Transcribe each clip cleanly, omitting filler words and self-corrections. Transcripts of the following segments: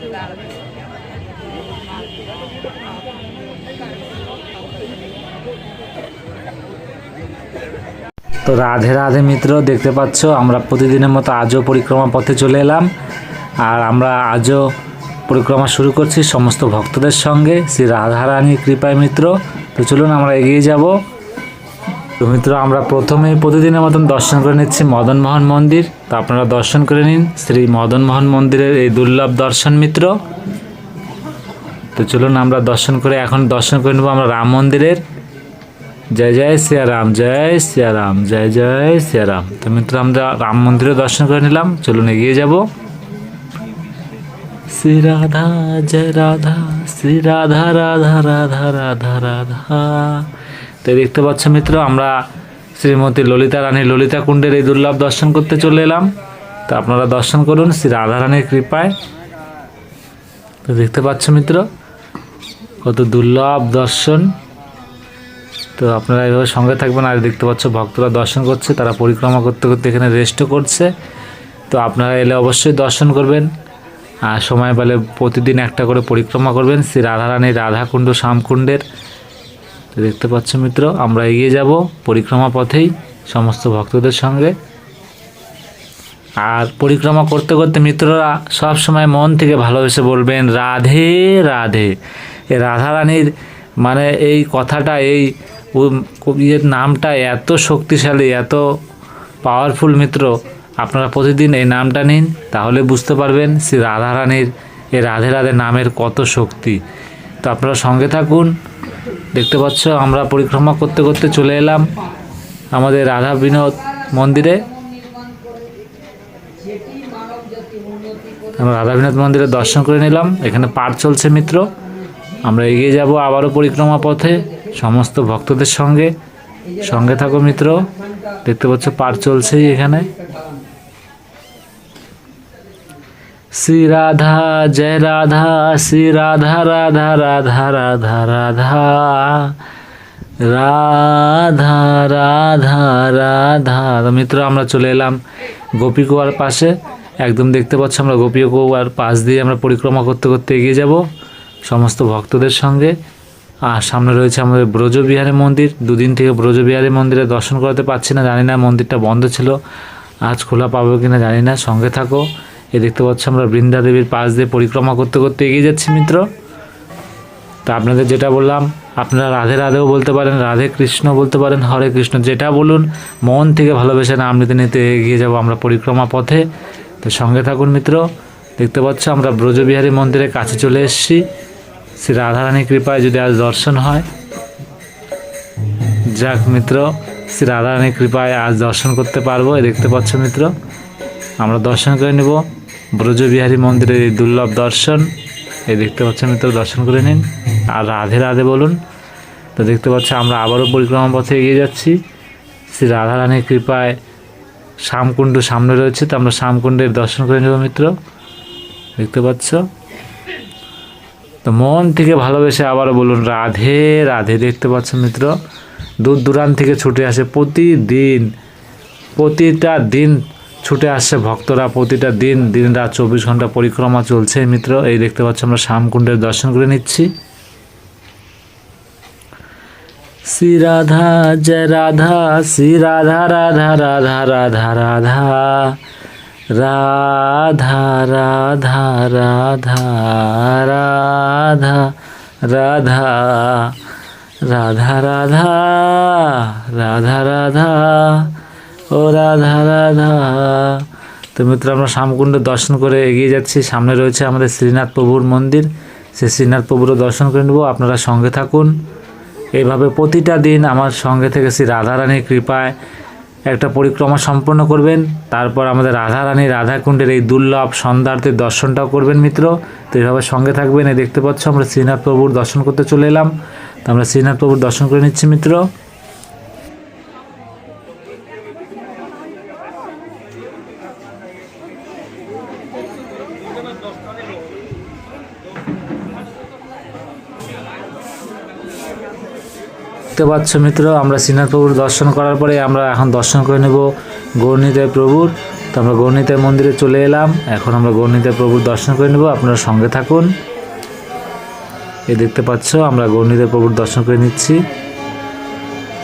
তো রাধে রাধে মিত্র, দেখতে পাচ্ছ আমরা প্রতিদিনের মতো আজও পরিক্রমা পথে চলে এলাম। আর আমরা আজও পরিক্রমা শুরু করছি সমস্ত ভক্তদের সঙ্গে শ্রী রাধারানীর কৃপায় মিত্র। তো চলুন আমরা এগিয়ে যাব। তো মিত্র, আমরা প্রথমেই প্রতিদিনের মতন দর্শন করে নিচ্ছি মদনমোহন মন্দির। তো আপনারা দর্শন করে নিন শ্রী মদনমোহন মন্দিরের এই দুর্লভ দর্শন মিত্র। তো চলুন আমরা দর্শন করে এখন দর্শন করে নেব আমরা রাম মন্দিরের। জয় জয় সিয়ারাম, জয় সিয়ারাম, জয় জয় সিয়ারাম। তো মিত্র, আমরা রাম মন্দিরে দর্শন করে নিলাম, চলুন এগিয়ে যাব। শ্রী রাধা জয় রাধা, শ্রী রাধা রাধা রাধা রাধা রাধা। তো দেখতে পাচ্ছ মিত্র, আমরা শ্রীমতী ললিতা রানী ললিতা কুণ্ডের এই দুর্লভ দর্শন করতে চলে এলাম। তো আপনারা দর্শন করুন শ্রী রাধা রানীর কৃপায়। তো দেখতে পাচ্ছ মিত্র, কত দুর্লভ দর্শন। তো আপনারা এইভাবে সঙ্গে থাকবেন। আর দেখতে পাচ্ছ ভক্তরা দর্শন করছে, তারা পরিক্রমা করতে করতে এখানে রেস্টও করছে। তো আপনারা এলে অবশ্যই দর্শন করবেন। আর সময় পেলে প্রতিদিন একটা করে পরিক্রমা করবেন শ্রী রাধারানীর রাধাকুণ্ড শ্যামকুণ্ডের। তো দেখতে পাচ্ছ মিত্র, আমরা এগিয়ে যাব পরিক্রমা পথেই সমস্ত ভক্তদের সঙ্গে। আর পরিক্রমা করতে করতে মিত্ররা সব সময় মন থেকে ভালোবেসে বলবেন রাধে রাধে। এই রাধারানীর মানে এই কথাটা, এই নামটা এত শক্তিশালী, এত পাওয়ারফুল মিত্র। আপনারা প্রতিদিন এই নামটা নিন, তাহলে বুঝতে পারবেন শ্রী রাধারানীর এই রাধে রাধে নামের কত শক্তি। তো আপনারা সঙ্গে থাকুন। দেখতে পাচ্ছ আমরা পরিক্রমা করতে করতে চলে এলাম আমাদের রাধা বিনোদ মন্দিরে। আমরা রাধা বিনোদ মন্দিরে দর্শন করে নিলাম। এখানে পাঠ চলছে মিত্র। আমরা এগিয়ে যাব আবারও পরিক্রমা পথে সমস্ত ভক্তদের সঙ্গে। সঙ্গে থাকো মিত্র। দেখতে পাচ্ছ পাঠ চলছেই এখানে। শ্রী রাধা জয় রাধা, শ্রী রাধা রাধা রাধা রাধা রাধা রাধা রাধা রাধা। মিত্র, আমরা চলে এলাম গোপী কুয়ার পাশে। একদম দেখতে পাচ্ছ আমরা গোপী কুয়ার পাশ দিয়ে আমরা পরিক্রমা করতে করতে এগিয়ে যাব সমস্ত ভক্তদের সঙ্গে। আর সামনে রয়েছে আমাদের ব্রজবিহারী মন্দির। দুদিন থেকে ব্রজবিহারী মন্দিরে দর্শন করাতে পারছি না, জানি না মন্দিরটা বন্ধ ছিল, আজ খোলা পাবো কিনা জানি না। সঙ্গে থাকো। এই দেখতে পাচ্ছ আমরা বৃন্দা দেবীর পাশ দিয়ে পরিক্রমা করতে করতে এগিয়ে যাচ্ছি মিত্র। তা আপনাদের যেটা বললাম, আপনারা রাধে রাধেও বলতে পারেন, রাধে কৃষ্ণ বলতে পারেন, হরে কৃষ্ণ, যেটা বলুন মন থেকে ভালোবেসে নাম নিতে নিতে এগিয়ে যাব আমরা পরিক্রমা পথে। তো সঙ্গে থাকুন মিত্র। দেখতে পাচ্ছ আমরা ব্রজবিহারী মন্দিরের কাছে চলে এসেছি। শ্রী রাধারানীর কৃপায় যদি আজ দর্শন হয়, যাক মিত্র, শ্রী রাধারানীর কৃপায় আজ দর্শন করতে পারবো। দেখতে পাচ্ছ মিত্র, আমরা দর্শন করে নেব ব্রজবিহারী মন্দিরের এই দুর্লভ দর্শন। এই দেখতে পাচ্ছ মিত্র, দর্শন করে নিন আর রাধে রাধে বলুন। তো দেখতে পাচ্ছ আমরা আবারও পরিক্রমা পথে এগিয়ে যাচ্ছি শ্রী রাধারানীর কৃপায়। শ্যামকুণ্ড সামনে রয়েছে, তো আমরা শ্যামকুণ্ডের দর্শন করে নেব মিত্র। দেখতে পাচ্ছ, তো মন থেকে ভালোবেসে আবারও বলুন রাধে রাধে। দেখতে পাচ্ছ মিত্র, দূর দূরান্ত থেকে ছুটে আসে প্রতিটা দিন ছুটে আসছে ভক্তরা। প্রতিটা দিন রাত 24 ঘন্টা পরিক্রমা চলছে মিত্র। এই দেখতে পাচ্ছ আমরা শ্যামকুণ্ডের দর্শন করে নিচ্ছি। শ্রী রাধা জয় রাধা, শ্রী রাধা রাধা রাধা রাধা রাধা রাধা রাধা রাধা রাধা রাধা রাধা রাধা রাধা রাধা ও রাধা রাধা। তো মিত্র, আমরা শ্যামকুণ্ডের দর্শন করে এগিয়ে যাচ্ছি। সামনে রয়েছে আমাদের শ্রীনাথ প্রভুর মন্দির, সেই শ্রীনাথ প্রভুরও দর্শন করে নেব। আপনারা সঙ্গে থাকুন। এইভাবে প্রতিটা দিন আমার সঙ্গে থেকে শ্রী রাধারানীর কৃপায় একটা পরিক্রমা সম্পন্ন করবেন। তারপর আমাদের রাধারানীর রাধাকুণ্ডের এই দুর্লভ সন্ধ্যার্থের দর্শনটাও করবেন মিত্র। তো এইভাবে সঙ্গে থাকবেন। এই দেখতে পাচ্ছ আমরা শ্রীনাথ প্রভুর দর্শন করতে চলে এলাম। তো আমরা শ্রীনাথ প্রভুর দর্শন করে নিচ্ছি মিত্র। দেখতে পাচ্ছ মিত্র, আমরা শ্রীনাথ প্রভুর দর্শন করার পরে আমরা এখন দর্শন করে নেব গৌরনিতাই প্রভুর। তো আমরা গৌরনীতার মন্দিরে চলে এলাম। এখন আমরা গৌরনীতার প্রভুর দর্শন করে নেব, আপনারা সঙ্গে থাকুন। এই দেখতে পাচ্ছ আমরা গৌরনীতার প্রভুর দর্শন করে নিচ্ছি।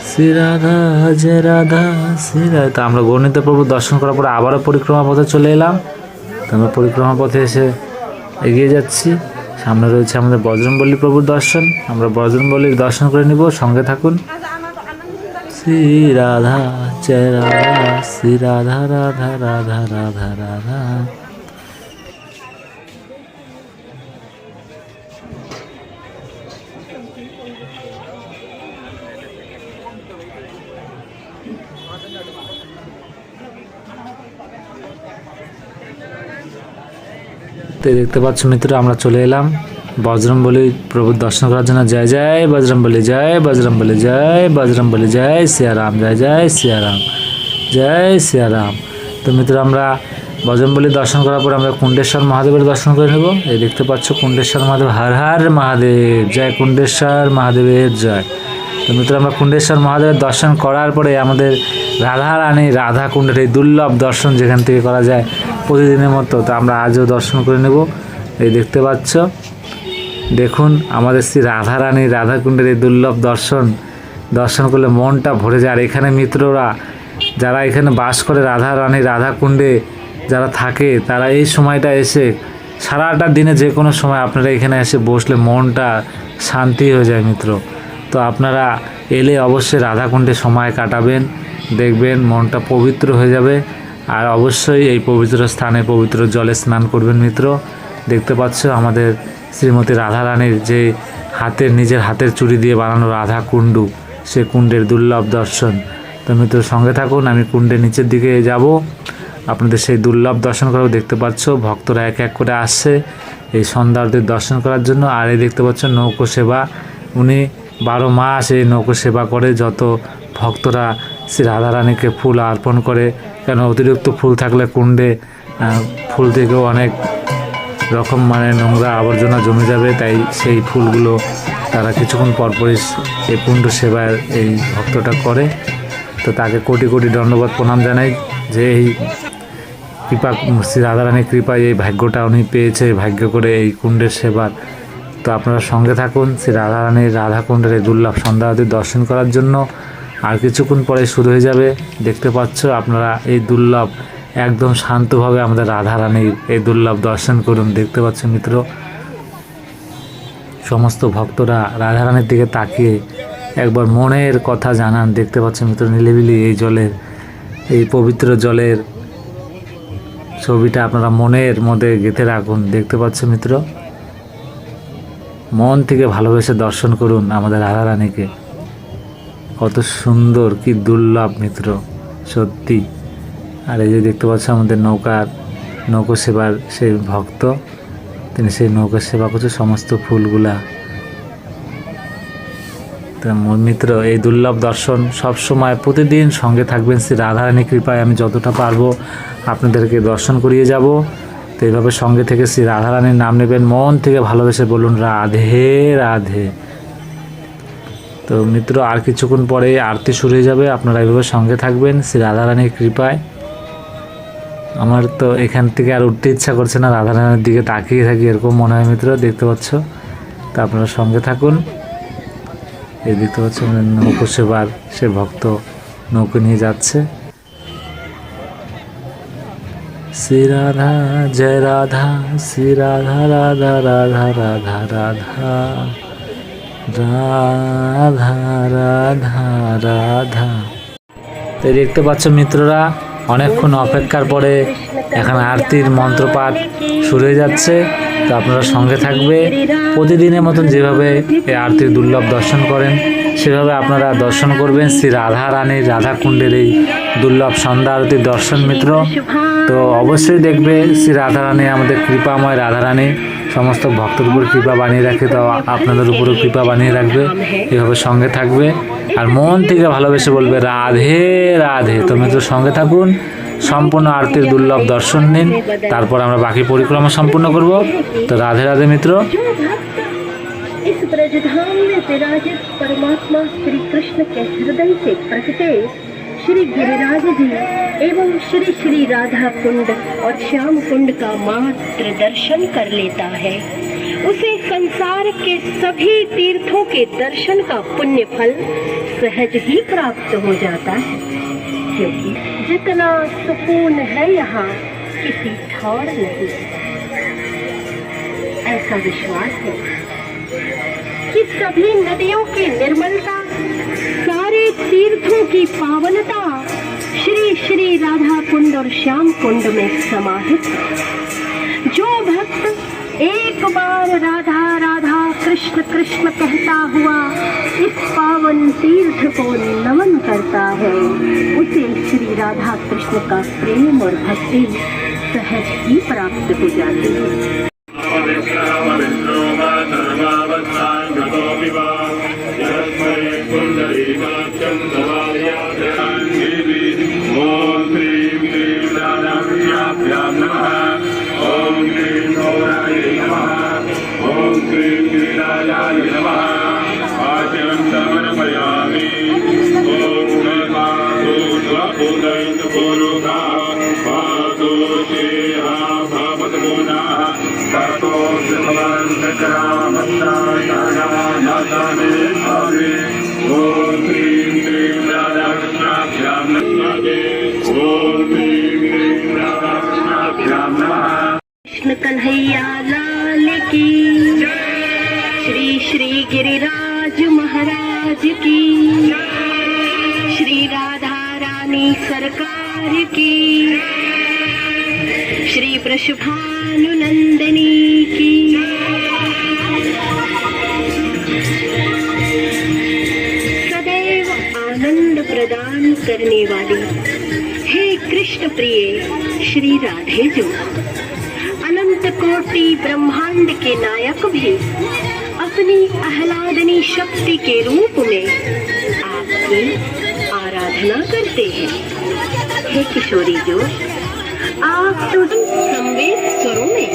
শ্রী রাধা জয় রাধা শ্রী রাধা। তো আমরা গৌরনীতার প্রভুর দর্শন করার পরে আবারও পরিক্রমা পথে চলে এলাম। তো আমরা পরিক্রমা পথে এসে এগিয়ে যাচ্ছি। সামনে রয়েছে আমাদের বজরংবলী প্রভুর দর্শন, আমরা বজরংবলীর দর্শন করে নিব, সঙ্গে থাকুন। শ্রী রাধা জয় রাধা শ্রী রাধা রাধা রাধা রাধা রাধা। তো দেখতে পাচ্ছ মিত্র, আমরা চলে এলাম বজরংবলী প্রভুর দর্শন করার জন্য। জয় জয় বজরংবলী, জয় বজরংবলী, জয় বজরংবলী, জয় সিয়ারাম, জয় জয় সিয়ারাম, জয় সিয়ারাম। তো মিত্র আমরা বজরংবলী দর্শন করার পর আমরা কুণ্ডেশ্বর মহাদেবের দর্শন করে নেব। এই দেখতে পাচ্ছ কুণ্ডেশ্বর মহাদেব, হর হর মহাদেব, জয় কুণ্ডেশ্বর মহাদেবের জয়। তো মিত্র আমরা কুণ্ডেশ্বর মহাদেবের দর্শন করার পরে আমাদের রাধা রানী রাধা কুণ্ডের এই দুর্লভ দর্শন যেখান থেকে করা যায় প্রতিদিনের মতো, তো আমরা আজও দর্শন করে নেব। এই দেখতে পাচ্ছ, দেখুন আমাদের শ্রী রাধা রানী রাধা কুণ্ডের এই দুর্লভ দর্শন করলে মনটা ভরে যায়। আর এখানে মিত্ররা যারা এখানে বাস করে রাধা রানী রাধা কুণ্ডে যারা থাকে, তারা এই সময়টা এসে সারাটা দিনে যে কোনো সময় আপনারা এখানে এসে বসলে মনটা শান্তি হয়ে যায় মিত্র। তো আপনারা এলে অবশ্যই রাধা কুণ্ডে সময় কাটাবেন, দেখবেন মনটা পবিত্র হয়ে যাবে। আর অবশ্যই এই পবিত্র স্থানে পবিত্র জলে স্নান করবেন মিত্র। দেখতে পাচ্ছ আমাদের শ্রীমতী রাধা রানীর যে নিজের হাতের চুড়ি দিয়ে বানানো রাধা কুণ্ডু, সে কুণ্ডের দুর্লভ দর্শন। তো মিত্র সঙ্গে থাকুন, আমি কুণ্ডের নিচের দিকে যাব, আপনাদের সেই দুর্লভ দর্শন করাও। দেখতে পাচ্ছ ভক্তরা এক এক করে আসছে এই সন্ধ্যারতির দর্শন করার জন্য। আর এই দেখতে পাচ্ছ নৌকো সেবা, উনি 12 মাস এই নৌকো সেবা করে। যত ভক্তরা শ্রী রাধারানীকে ফুল অর্পণ করে, কেন অতিরিক্ত ফুল থাকলে কুণ্ডে ফুল থেকেও অনেক রকম নোংরা আবর্জনা জমে যাবে, তাই সেই ফুলগুলো তারা কিছুক্ষণ পরপরই এই কুণ্ড সেবার এই ভক্তটা করে। তো তাকে কোটি কোটি দণ্ডবত প্রণাম জানাই যে এই কৃপা, শ্রী রাধারানীর কৃপায় এই ভাগ্যটা উনি পেয়েছে, ভাগ্য করে এই কুণ্ডের সেবার। তো আপনারা সঙ্গে থাকুন শ্রী রাধারানীর রাধা কুণ্ডের এই দুর্লভ সন্ধ্যা আরতি দর্শন করার জন্য। আর কিছুক্ষণ পরে শুরু হয়ে যাবে। দেখতে পাচ্ছ আপনারা এই দুর্লভ একদম শান্তভাবে আমাদের রাধা রানীর এই দুর্লভ দর্শন করুন। দেখতে পাচ্ছ মিত্র, সমস্ত ভক্তরা রাধা রানীর দিকে তাকিয়ে একবার মনের কথা জানান। দেখতে পাচ্ছ মিত্র, নিলিবিলি এই জলের, এই পবিত্র জলের ছবিটা আপনারা মনের মধ্যে গেঁথে রাখুন। দেখতে পাচ্ছ মিত্র, মন থেকে ভালোবেসে দর্শন করুন আমাদের রাধা রানীকে। কত সুন্দর, কি দুর্লভ মিত্র, সত্যি। আর এই যে দেখতে পাচ্ছ আমাদের নৌকো সেবার সেই ভক্ত, তিনি সেই নৌকো সেবা করছে সমস্ত ফুলগুলা। মিত্র এই দুর্লভ দর্শন সবসময় প্রতিদিন সঙ্গে থাকবেন। শ্রী রাধারানীর কৃপায় আমি যতটা পারবো আপনাদেরকে দর্শন করিয়ে যাব। তো এইভাবে সঙ্গে থেকে শ্রী রাধারানীর নাম নেবেন, মন থেকে ভালোবেসে বলুন রাধে রাধে। তো মিত্র আর কিছুক্ষণ পরে আরতি শুরু হয়ে যাবে, আপনারা এইভাবে সঙ্গে থাকবেন শ্রী রাধারানীর কৃপায়। আমার তো এখান থেকে আর উঠতে ইচ্ছা করছে না, রাধারানীর দিকে তাকিয়ে থাকি এরকম মনে হয় মিত্র। দেখতে পাচ্ছ, তা আপনারা সঙ্গে থাকুন। এই দেখতে পাচ্ছ নৌকো সেবার সে ভক্ত নৌকো নিয়ে যাচ্ছে। শ্রী রাধা জয় রাধা শ্রী রাধা রাধা রাধা রাধা রাধা রাধা রাধা রাধা। তো দেখতে পাচ্ছ মিত্ররা, অনেকক্ষণ অপেক্ষার পরে এখন আরতির মন্ত্রপাঠ শুরু হয়ে যাচ্ছে। তো আপনারা সঙ্গে থাকবে। প্রতিদিনের মতন যেভাবে এই আরতির দুর্লভ দর্শন করেন সেভাবে আপনারা দর্শন করবেন শ্রী রাধা রানীর রাধা কুণ্ডের এই দুর্লভ সন্ধ্যা আরতির দর্শন মিত্র। তো অবশ্যই দেখবে শ্রী রাধা রানী আমাদের কৃপাময় রাধা রানী সমস্ত ভক্তের উপর কৃপা বানিয়ে রাখে, তো আপনাদের উপরও কৃপা বানিয়ে রাখবে। এভাবে সঙ্গে থাকবে আর মন থেকে ভালোবেসে বলবে রাধে রাধে। তো মিত্র সঙ্গে থাকুন, সম্পূর্ণ আরতির দুর্লভ দর্শন নিন, তারপর আমরা বাকি পরিক্রমা সম্পূর্ণ করব। তো রাধে রাধে মিত্র। इस ब्रजधाम में विराजित परमात्मा श्री कृष्ण के हृदय से प्रकटे श्री गिरिराज जी एवं श्री श्री राधा कुंड और श्याम कुंड का मात्र दर्शन कर लेता है, उसे संसार के सभी तीर्थों के दर्शन का पुण्य फल सहज ही प्राप्त हो जाता है, क्योंकि जितना सुकून है यहाँ किसी ठौर नहीं। ऐसा विश्वास है कि सभी नदियों की निर्मलता, सारे तीर्थों की पावनता श्री श्री राधा कुंड और श्याम कुंड में समाहित है। जो भक्त एक बार राधा राधा कृष्ण कृष्ण कहता हुआ इस पावन तीर्थ को नमन करता है, उसे श्री राधा कृष्ण का प्रेम और भक्ति सहज ही प्राप्त हो जाती है। कृष्ण कन्हैया लाल की, श्री श्री गिरिराज महाराज की, श्री राधा रानी सरकार की, श्री वृषभानुनंदिनी की। सदैव आनंद प्रदान करने वाली हे कृष्ण प्रिय श्री राधे जो, अनंत कोटि ब्रह्मांड के नायक भी अपनी आह्लादनी शक्ति के रूप में आपकी आराधना करते हैं। हे किशोरी जो, आप तो संवेद स्वरों में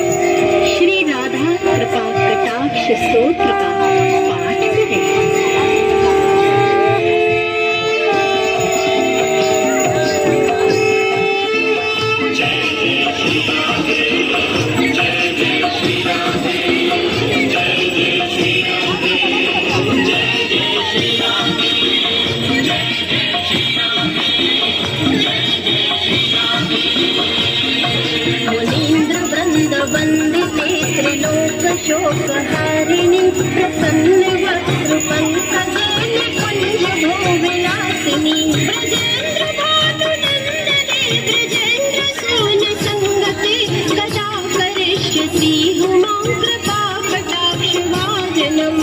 श्री राधा कृपा कटाक्ष स्तोत्र का पाठ करें। शोक हारिणी प्रसन्न वस्त्र पंकजन कुंज भोगलासिनी, ब्रजेंद्र भानुनंदने ब्रजेंद्र सोन संगते, कदा करिष्यति हुमा कृपा कटाक्ष भाजनम्।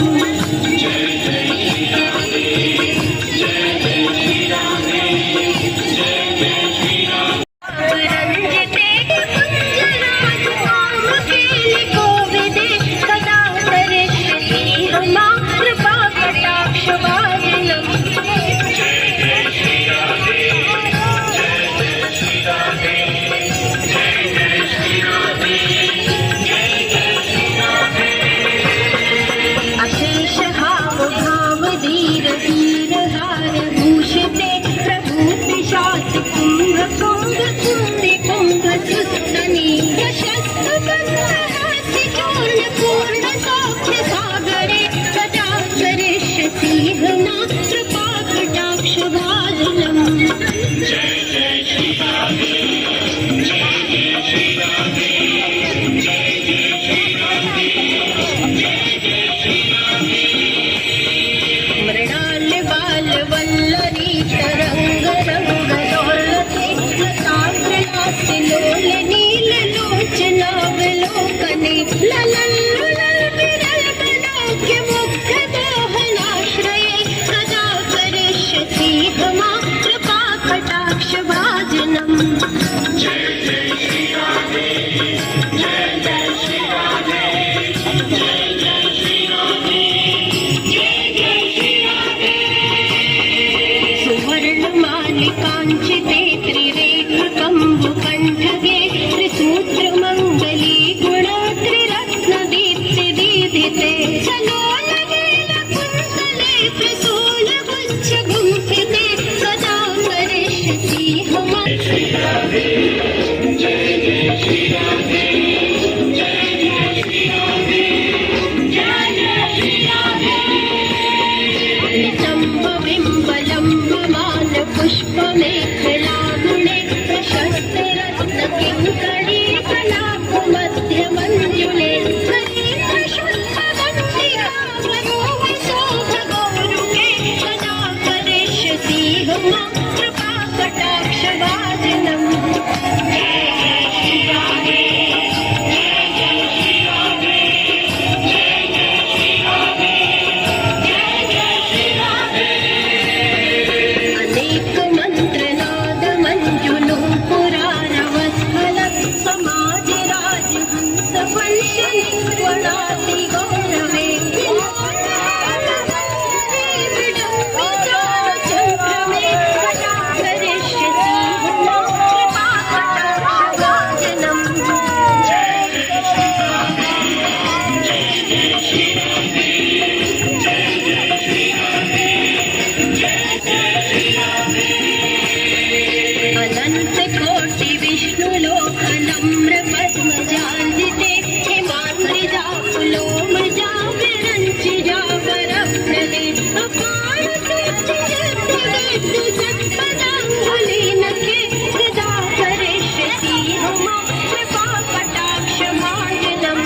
सुलोकनम्रपद्मजान्विते हिमाद्रिजा पुलोमजा विरञ्चिजा वरप्रदे अपारतुच्चयत्पदाङ्गुलीनके सदा करिष्यति मम कृपाकटाक्षमार्जनम्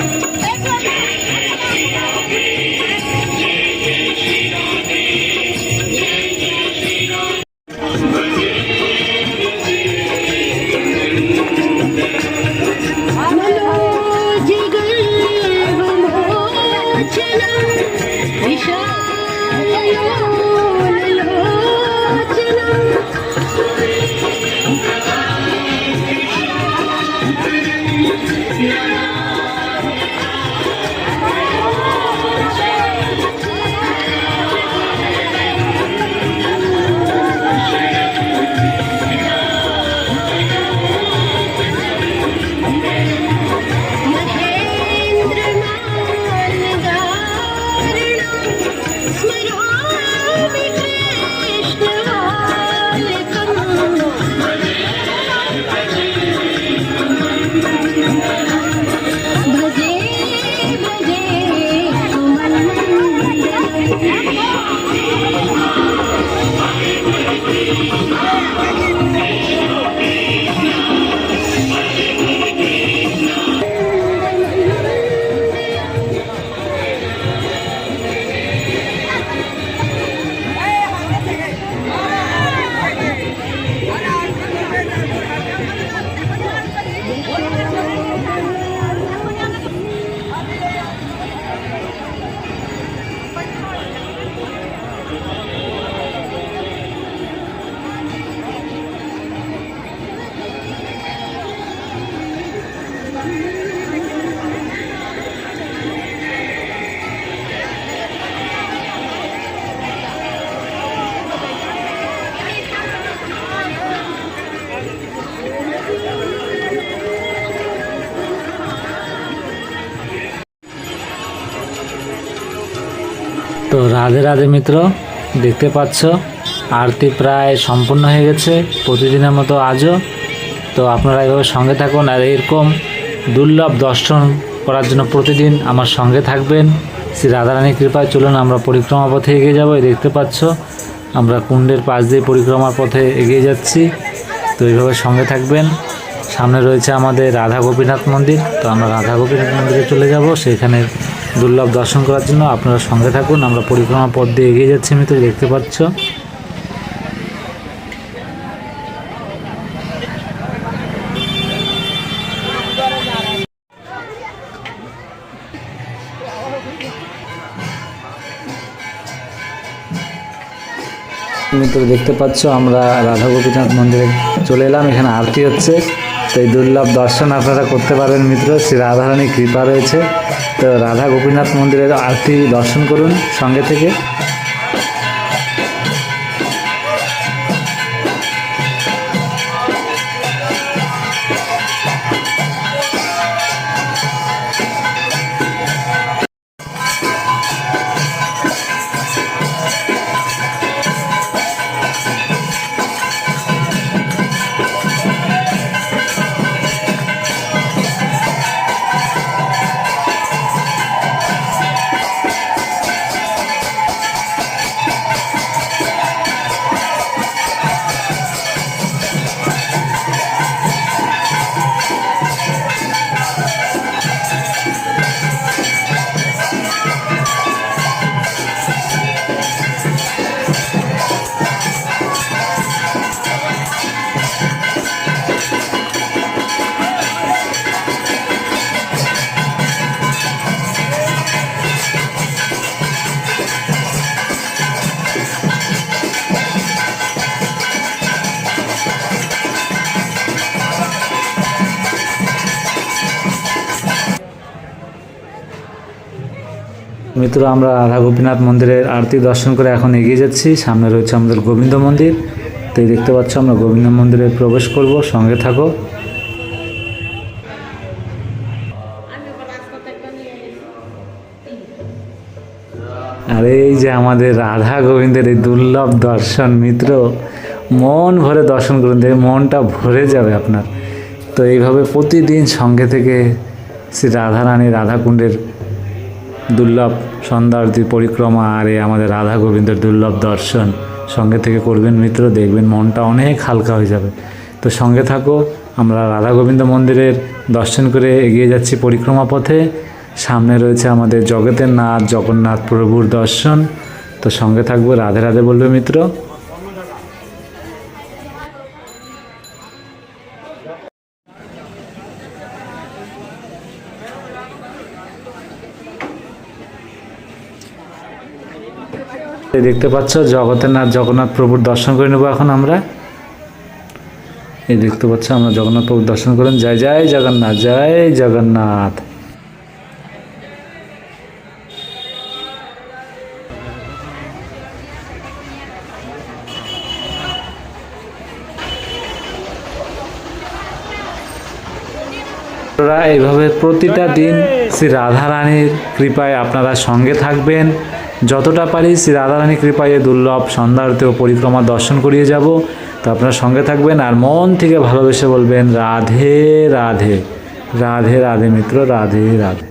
তো রাধে রাধে মিত্র, দেখতে পাচ্ছ আরতি প্রায় সম্পূর্ণ হয়ে গেছে প্রতিদিনের মতো আজও। তো আপনারা এভাবে সঙ্গে থাকুন আর এরকম দুর্লভ দর্শন করার জন্য প্রতিদিন আমার সঙ্গে থাকবেন। শ্রী রাধারানীর কৃপায় চলুন আমরা পরিক্রমা পথে এগিয়ে যাব। এই দেখতে পাচ্ছ আমরা কুণ্ডের পাশ দিয়ে পরিক্রমার পথে এগিয়ে যাচ্ছি। তো এইভাবে সঙ্গে থাকবেন। সামনে রয়েছে আমাদের রাধা গোপীনাথ মন্দির। তো আমরা রাধা গোপীনাথ মন্দিরে চলে যাব সেখানে দুর্লভ দর্শন করার জন্য। আপনারা সঙ্গে থাকুন, আমরা পরিক্রমা পথ দিয়ে এগিয়ে যাচ্ছি মিত্র, দেখতে পাচ্ছ। মিত্র দেখতে পাচ্ছ আমরা রাধা গোপীনাথ মন্দিরে চলে এলাম। এখানে আরতি হচ্ছে। তো এই দুর্লভ দর্শন আপনারা করতে পারবেন মিত্র, শ্রী রাধারানীর কৃপা রয়েছে। তো রাধা গোপীনাথ মন্দিরের আরতি দর্শন করুন সঙ্গে থেকে। মিত্র আমরা রাধা গোপীনাথ মন্দিরের আরতি দর্শন করে এখন এগিয়ে যাচ্ছি। সামনে রয়েছে আমাদের গোবিন্দ মন্দির। তো এই দেখতে পাচ্ছ আমরা গোবিন্দ মন্দিরে প্রবেশ করব, সঙ্গে থাকো। আর এই যে আমাদের রাধা গোবিন্দের এই দুর্লভ দর্শন মিত্র, মন ভরে দর্শন করুন, দেখে মনটা ভরে যাবে আপনার। তো তো এইভাবে প্রতিদিন সঙ্গে থেকে শ্রী রাধারানী রাধাকুণ্ডের দুর্লভ সন্ধ্যা আরতি পরিক্রমা আর এই আমাদের রাধা গোবিন্দের দুর্লভ দর্শন সঙ্গে থেকে করবেন মিত্র, দেখবেন মনটা অনেক হালকা হয়ে যাবে। তো সঙ্গে থাকো, আমরা রাধা গোবিন্দ মন্দিরের দর্শন করে এগিয়ে যাচ্ছি পরিক্রমা পথে। সামনে রয়েছে আমাদের জগতের নাথ জগন্নাথ প্রভুর দর্শন। তো সঙ্গে থাকবো, রাধে রাধে বলবে মিত্র। দেখতে পাচ্ছ জগতের নাথ জগন্নাথ প্রভুর দর্শন করে নেবো এখন আমরা। এই দেখতে পাচ্ছ আমরা জগন্নাথ প্রভুর দর্শন করেন। জয় জয় জগন্নাথ, জয় জগন্নাথ। এইভাবে প্রতিটা দিন শ্রী রাধারানীর কৃপায় আপনারা সঙ্গে থাকবেন। যতটা পারি শ্রী রাধারানীর কৃপায় এই দুর্লভ সন্ধ্যা আরতি ও পরিক্রমা দর্শন করিয়ে যাব। তো আপনারা সঙ্গে থাকবেন আর মন থেকে ভালোবেসে বলবেন রাধে রাধে, রাধে রাধে মিত্র, রাধে রাধে।